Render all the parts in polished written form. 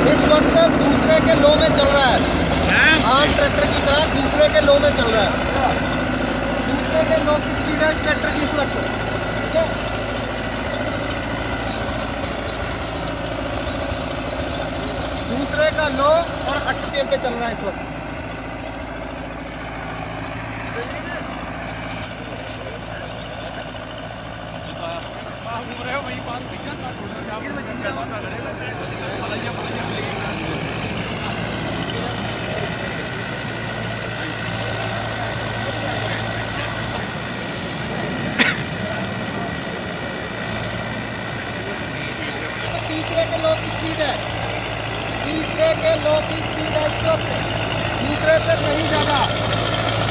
इस वक्त दूसरे के लो में चल रहा है, आम ट्रैक्टर की तरह दूसरे के लो में चल रहा है। दूसरे के लो की स्पीड है इस ट्रैक्टर की इस वक्त, ठीक है। दूसरे का लो और 80 पे चल रहा है इस वक्त। तीसरे के लो की स्पीड है, तीसरे के लो की स्पीड है इस वक्त, दूसरे से नहीं ज़्यादा।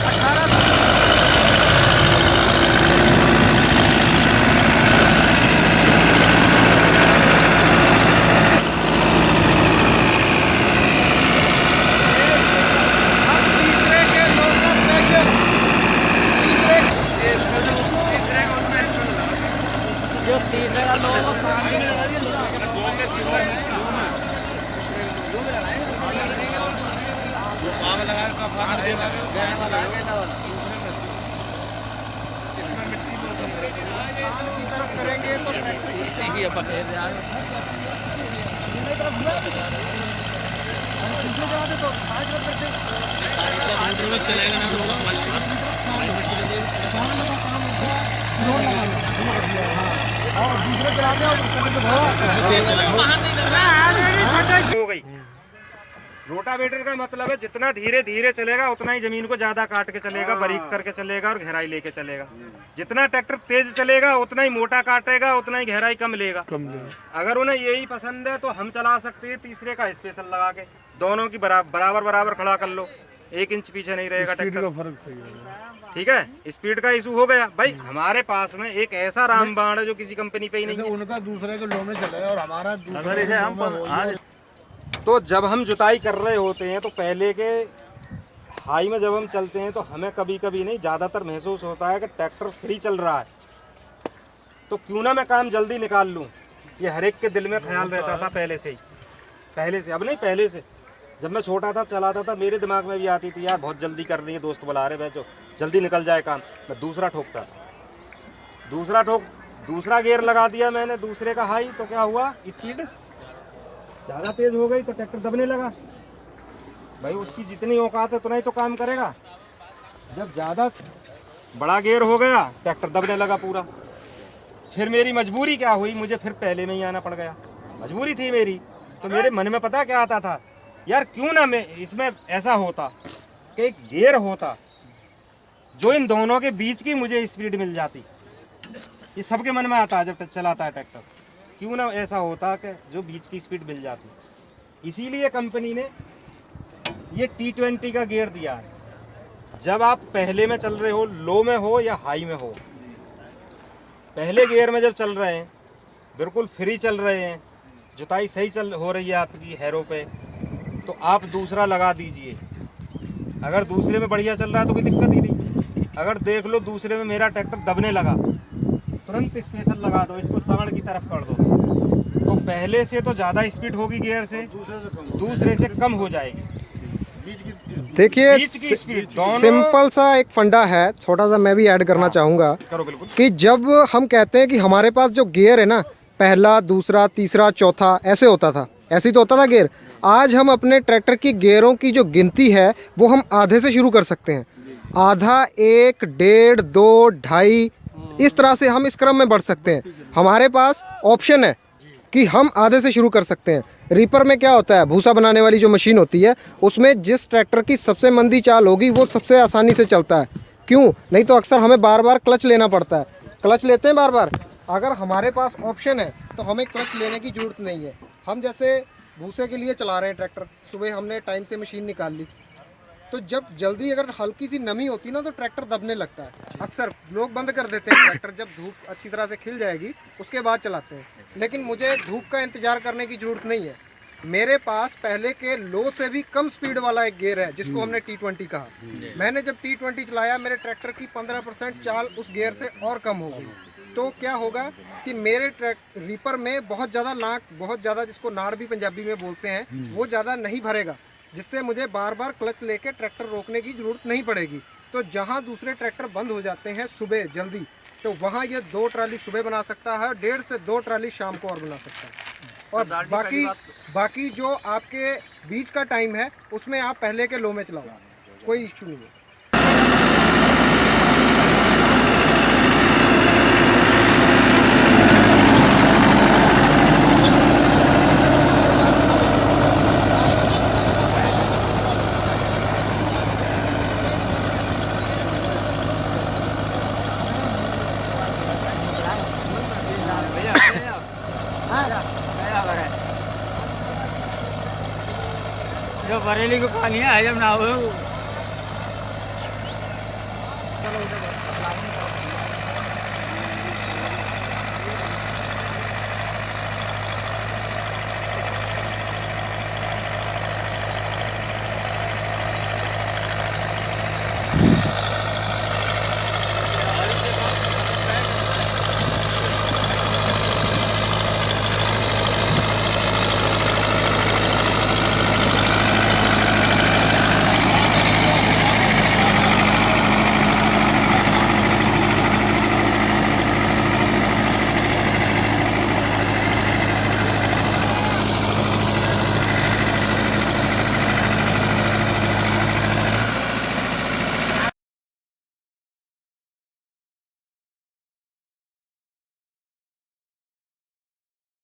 18 जो तीसरे का लो की तरफ करेंगे तो हो गई। रोटावेटर का मतलब है जितना धीरे धीरे चलेगा उतना ही जमीन को ज्यादा काट के चलेगा, बारीक करके चलेगा और गहराई लेके चलेगा। जितना ट्रैक्टर तेज चलेगा उतना ही मोटा काटेगा, उतना ही गहराई कम लेगा। अगर उन्हें यही पसंद है तो हम चला सकते हैं तीसरे का स्पेशल लगा के, दोनों की बराबर खड़ा कर लो, 1 इंच पीछे नहीं रहेगा ट्रैक्टर। ठीक है, स्पीड का इशू हो गया भाई। हमारे पास में एक ऐसा रामबाण है जो किसी कंपनी पे ही नहीं है। उनका दूसरे के लो में चलेगा और हमारा दूसरे के लो में। तो जब हम जुताई कर रहे होते हैं तो पहले के हाई में जब हम चलते हैं तो हमें कभी कभी नहीं, ज़्यादातर महसूस होता है कि ट्रैक्टर फ्री चल रहा है तो क्यों ना मैं काम जल्दी निकाल लूँ। ये हर एक के दिल में ख्याल रहता था पहले से ही, अब नहीं पहले से। जब मैं छोटा था चलाता था मेरे दिमाग में भी आती थी यार बहुत जल्दी कर रही है, दोस्त बुला रहे बैठो जल्दी निकल जाए काम। मैं दूसरा ठोकता था, दूसरा गियर लगा दिया मैंने दूसरे का हाई, तो क्या हुआ, स्पीड ज़्यादा तेज हो गई तो ट्रैक्टर दबने लगा। भाई उसकी जितनी औकात है उतना ही तो काम करेगा। जब ज़्यादा बड़ा गियर हो गया ट्रैक्टर दबने लगा पूरा। फिर मेरी मजबूरी क्या हुई, मुझे फिर पहले में ही आना पड़ गया, मजबूरी थी मेरी। तो मेरे मन में पता क्या आता था, यार क्यों ना मैं इसमें ऐसा होता कि एक गियर होता जो इन दोनों के बीच की मुझे स्पीड मिल जाती। ये सबके मन में आता है जब चलाता है ट्रैक्टर, क्यों ना ऐसा होता कि जो बीच की स्पीड मिल जाती। इसीलिए कंपनी ने ये T20 का गियर दिया है। जब आप पहले में चल रहे हो, लो में हो या हाई में हो, पहले गियर में जब चल रहे हैं बिल्कुल फ्री चल रहे हैं, जुताई सही हो रही है आपकी हैरो पे, तो आप दूसरा लगा दीजिए। अगर दूसरे में बढ़िया चल रहा है तो कोई दिक्कत ही नहीं। अगर देख लो दूसरे में मेरा ट्रैक्टर दबने लगा, तुरंत स्पेशल लगा दो, इसको सामने की तरफ कर दो, तो पहले से तो ज़्यादा स्पीड होगी गियर से, दूसरे से कम हो जाएगी। देखिए सिंपल सा एक फंडा है, छोटा सा मैं भी ऐड करना चाहूँगा कि जब हम कहते हैं कि हमारे पास जो गियर है ना, पहला दूसरा तीसरा चौथा ऐसे होता था, ऐसे ही तो होता था गियर। आज हम अपने ट्रैक्टर की गियरों की जो गिनती है वो हम आधे से शुरू कर सकते हैं। आधा, 1, 1.5, 2, 2.5, इस तरह से हम इस क्रम में बढ़ सकते हैं। हमारे पास ऑप्शन है कि हम आधे से शुरू कर सकते हैं। रीपर में क्या होता है, भूसा बनाने वाली जो मशीन होती है उसमें जिस ट्रैक्टर की सबसे मंदी चाल होगी वो सबसे आसानी से चलता है। क्यों, नहीं तो अक्सर हमें बार बार क्लच लेना पड़ता है, क्लच लेते हैं बार बार। अगर हमारे पास ऑप्शन है तो हमें क्लच लेने की ज़रूरत नहीं है। हम जैसे भूसे के लिए चला रहे हैं ट्रैक्टर, सुबह हमने टाइम से मशीन निकाल ली, तो जब जल्दी अगर हल्की सी नमी होती ना तो ट्रैक्टर दबने लगता है। अक्सर लोग बंद कर देते हैं ट्रैक्टर, जब धूप अच्छी तरह से खिल जाएगी उसके बाद चलाते हैं। लेकिन मुझे धूप का इंतज़ार करने की ज़रूरत नहीं है। मेरे पास पहले के लो से भी कम स्पीड वाला एक गियर है जिसको हमने T20 कहा। मैंने जब T20 चलाया मेरे ट्रैक्टर की 15% चाल उस गियर से और कम हो गई। तो क्या होगा कि मेरे रीपर में बहुत ज़्यादा लाख, बहुत ज़्यादा, जिसको नाड़ भी पंजाबी में बोलते हैं, वो ज़्यादा नहीं भरेगा, जिससे मुझे बार बार क्लच लेके ट्रैक्टर रोकने की ज़रूरत नहीं पड़ेगी। तो जहाँ दूसरे ट्रैक्टर बंद हो जाते हैं सुबह जल्दी, तो वहाँ ये 2 ट्राली सुबह बना सकता है, 1.5 से 2 ट्राली शाम को और बना सकता है। और बाकी जो आपके बीच का टाइम है उसमें आप पहले के लो में चलाओ, कोई इश्यू नहीं है। जो बरेली को पानी है हजम ना हो।